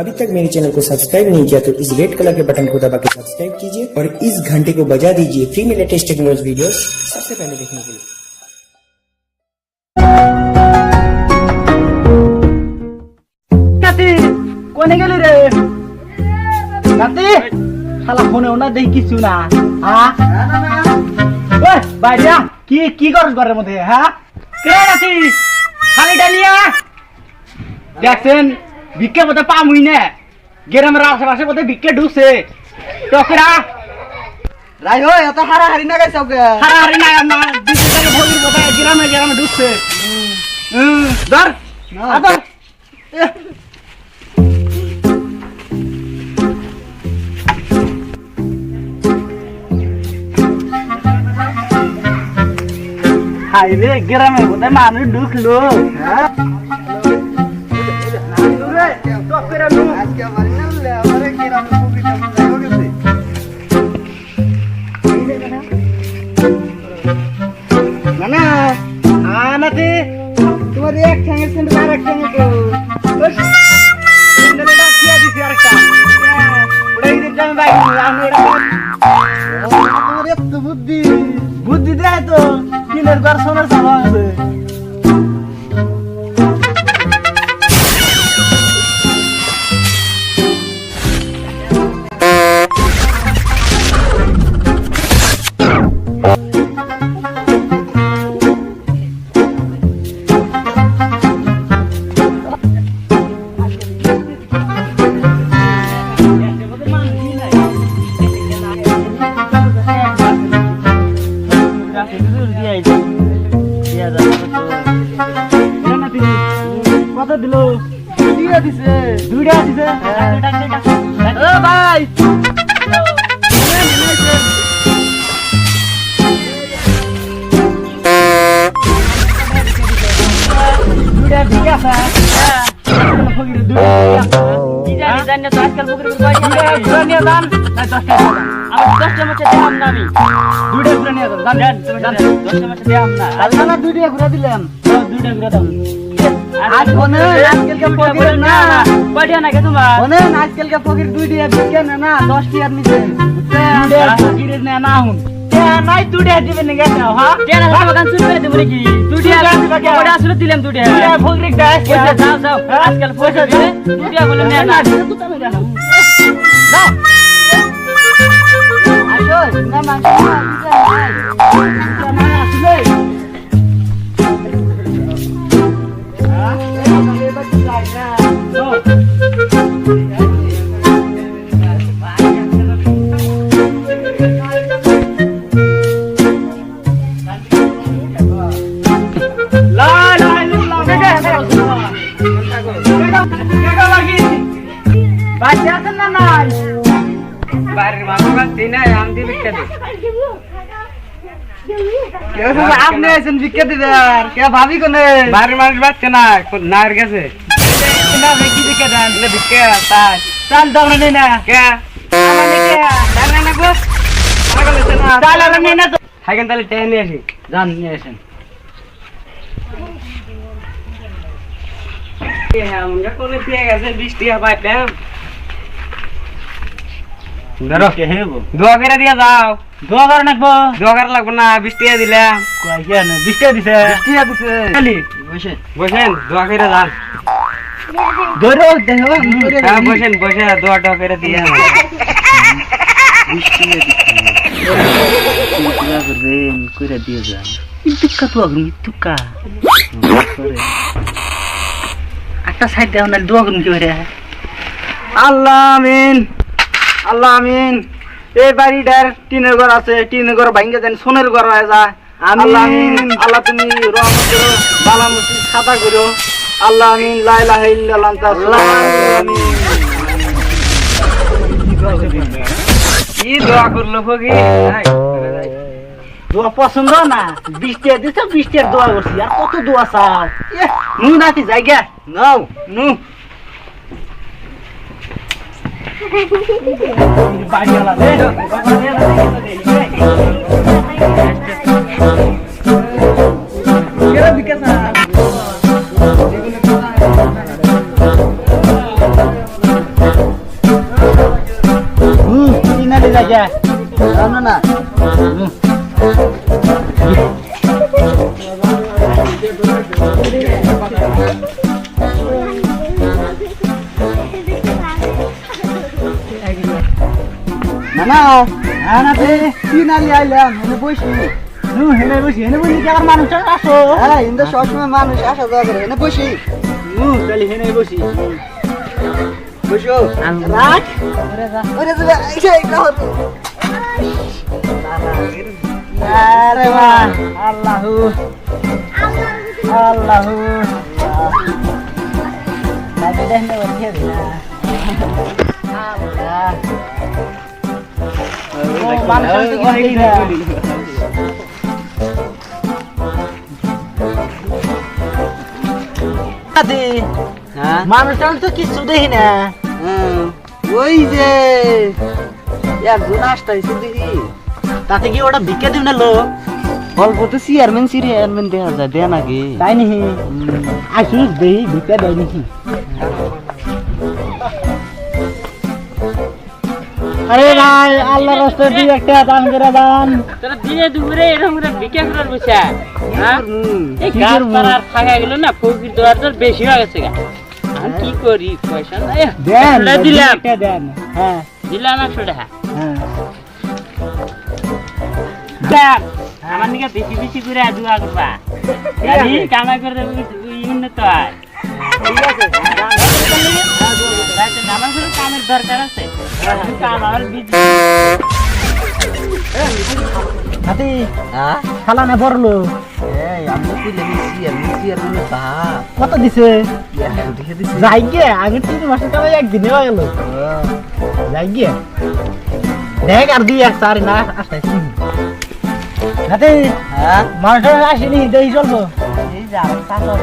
अभी तक मेरे चैनल को सब्सक्राइब नहीं किया तो इस रेड कलर के बटन को दबा के सब्सक्राइब कीजिए और इस घंटे को बजा दीजिए फ्री में लेटेस्ट टेक्नोलॉजी वीडियोस सबसे पहले देखने के लिए। কোনে গেলি রে নাতি শালা ফোনে ওনা দেই কিছু না হ্যাঁ ওই বাইরা কি কি করছ ঘরের মধ্যে হ্যাঁ কে নাতি খালিটা নিয়া দেখছেন ভিক্ষা মতে পামুই না গ্রামের আশেপাশে মতে ভিক্ষা ঢুকছে টকরা রাই হয় এত হারাহারি না গাইছাও কে হারাহারি না না দিতে থেকে ভগির মতে গ্রামে ঢুকছে ধর আদর हाय रे ग्रामे बोलते मानुष ढुकलो हां रे तो फिर नु आज क्या मारी ना ले हमारे ग्रामे को भी टम जाओ कैसे ना हां ना थे तुम्हारे एक ठंगे से बार एक ठंगे को बस इंदले डाक किया दिस यार का बड़ा ही दिन जाने भाई आने तुम्हारे तो बुद्धि दे तो কিনের ঘর সোনার সাবা আছে কত দিল দুইটা দিছে ও ভাই দুইটা ঠিক আছে ফকির দুইটা কি জানি তো আজকাল ফকির দুইটা নিয়ে যান না 10 টাকা আমি 10 টাকা মধ্যে দিলাম না আমি দুইটা ঘুরে নিয়ে যান জান 10 টাকা মধ্যে দিলাম না আজকাল না দুইটা ঘুরে দিলাম দুইটা ঘুরে দাও आज कोने आजकल के फकीर ना बढ़िया ना के तुम्हारा कोने आजकल के फकीर 2 दिया बिके ना 10 टियर नीचे ते फकीर ना ना हूं ते নাই 2 दिया दिबे ने गया हां ते ना बागान सुन पे देबो की 2 दिया बड़ा আসলে দিলাম 2 दिया फकीर का जाओ जाओ आजकल पैसा दे 2 दिया बोले ना तू तो जाना जाओ आयो ना मांग ना আসলে আপনি আছেন বিক্রি দিদার কে ভাবি কোনে বাড়ির মানুষ বাচ্চা না নার গেছে না কি বিক্রি দেন না বিক্রি তাই চাল দাও না না কে আমানে কে দানা না গো পাগল আছে না চাল আর নেই না তো থাকেন তাহলে টেনে নিয়ে আসি যান নিয়ে আসেন হ্যাঁ আমরা কোনে দিয়ে গেছে 20 টাকা পাইলাম ধরো কে হেবো দোয়া করে দিয়া যাও দোয়া করে নাকবো দোয়া করে লাগবো না 20 টাকা দিলাম কই কেন 20 টাকা দিছে 20 টাকা দিছে খালি বসেন দোয়া করে যান ধরো দেখো হ্যাঁ বসেন বসে দোয়াটা করে দিয়া 20 টাকা দিছে রেন করে দিয়ে যান ইতুকা তো আগুন ইতুকা একটা সাইড দাও না দোয়া করুন কি করে আল্লাহ আমিন আল্লাহ আমিন এই বাড়িটার টিনের ঘর আছে টিনের ঘর ভাঙে দেন সোনের ঘর হয়ে যায় আল্লাহ আমিন আল্লাহ তুমি রহমত করো বালা মুসিব খাতা করো আল্লাহ আমিন লা ইলাহা ইল্লাল্লাহ আনতা আমিন কি দোয়া করলো ফকির দোয়া পছন্দ না 20 টাকা দিছো 20 টাকা দোয়া করছি আর কত দোয়া চাও নু নাতি জায়গা নাও নু বাড়িওয়ালা দে কেরা বিকাশ না আনাতে ফিনালি আইলাম এনে বসি হেনে বসি কি আর মানুষ আসো হ্যাঁ ইন্দা সবসময় মানুষ আসা যাওয়া করে এনে বসি চলি হেনে বসি বসো রাখ ওরে যা এই কাহর আরে বাহ আল্লাহু আল্লাহু নাকি দেখনে ওঠে না আল্লাহ ও মানুষ তো কি আদি মানুষটা তো কিছু দেখি না ওই যে একজন আসতেছে দেখি তাতে কি ওটা ভিক্ষা দিব না লোক অল্প তো চেয়ারম্যান দেখা যায় দেয় নাকি তাই নাকি আসুস দেখি ভিক্ষা দেয় নাকি আরে ভাই আল্লাহ রাস্তায় দিয়ে একটা দান করে দান তোরা দিনে দুপুরে এরকম করে ভিক্ষা করার বসে হ্যাঁ এই গাছ পাড়ার থাকা গেল না ফকির দোয়ার তোর বেশি হয়ে গেছে গা আমি কি করি পয়সা নাই দিলাম দেন হ্যাঁ দিলাম 100 টাকা হ্যাঁ দেখ আমার নিকে বেশি বেশি করে দোয়া করবা জানি কামাই করে উন্নত হয় ঠিক আছে আমার কোনো কামের দরকার আছে কাম আমার হাতি খালা না বড়লো কত দিছে যাই গে আগে 3 মাসের কামাই একদিনে হয়ে গেল যাই গে দেখ আর দুই এক চার না আসতেছি হাতি মানুষ আসেনি দেই চলবো এই যে আর চাচা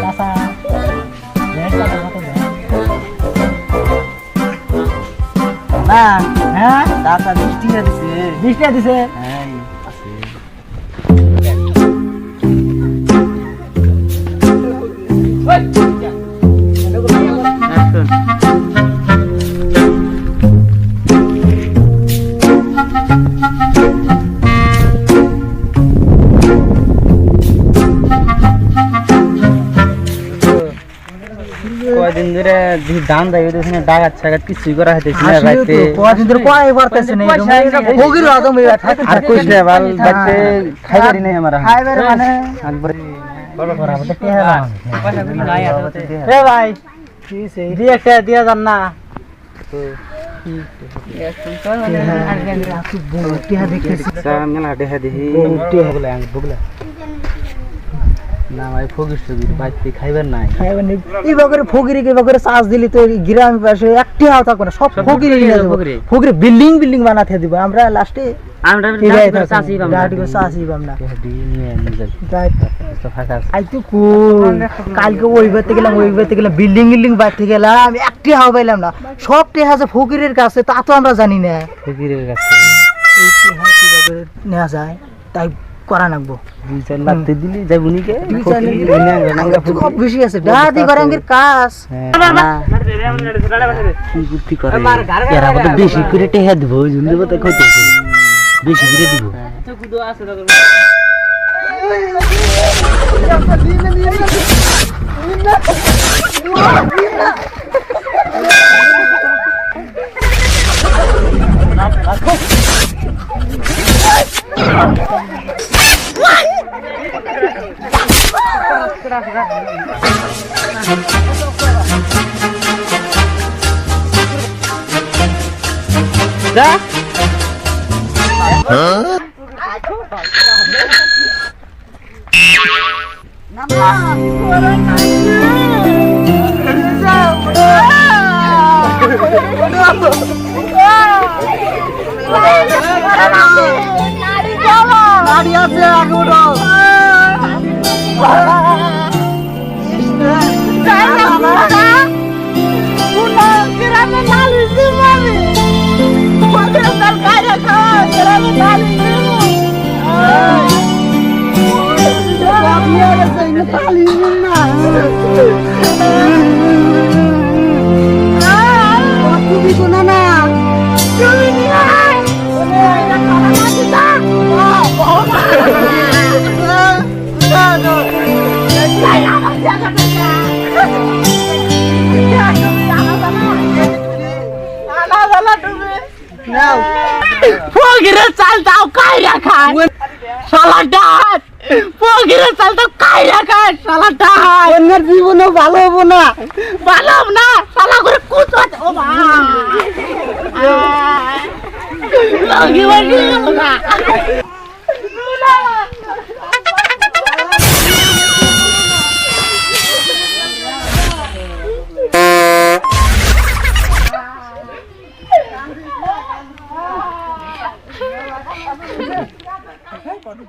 চাচা না হ্যাঁ চাচা 20 টাকা দিছে 20 টাকা দিছে হ্যাঁ কয়দিন ধরে দান দেয় ওখানে ডাকাত ছাগাত কিছুই করা হইতেছে না রাতে কয়দিন ধরে কয় পারতেছে না ভোগির আদম আর কইছ না বাল বাচ্চা খাইবারই নাই আমরা খাইবার মানে একবারে বড় করা হতে কি হলো পয়সা কই নাই আছে এ ভাই কি সে দি একটা দিয়া জান না তো না ভাই ফকির বাইতে খাইবার নাই খাইবার নেই এইভাবে ফকিরে কিভাবে চার্জ দিলি তো গ্রামের পাশে একটি হাও থাকবে না সব ফকিরে নিয়ে যাবো ফকিরে বিল্ডিং বানাতে দিব আমরা লাস্টে আমরা চাষি পাম না কালকে ওই বাড়তে গেলাম বিল্ডিং বাড়তে গেলাম একটি হাও পাইলাম না সব টেহা আছে ফকিরের কাছে তা তো আমরা জানি না ফকিরের কাছে এই টেহা কিভাবে নেওয়া যায় তাই করা নাগবো 2-4 লাখ দিলি যাইবো নিকে 2-4 লাখ খুব বেশি আছে দাদি গরাঙ্গের কাজ কি বুদ্ধি করে এরা বড় বেশি করে টেহা দিব জুনদেব তো কত বেশি করে দিব তো কুদো আছে দাদা No. চাল দাও কাইরা খায় শালা ডাক ফকিরের চাল দাও কাইরা খায় শালা ডাক অন্যের জীবনও ভালো হবো না। ভালো না শালা করে কুচত ও মা লাগি লাগি না কোন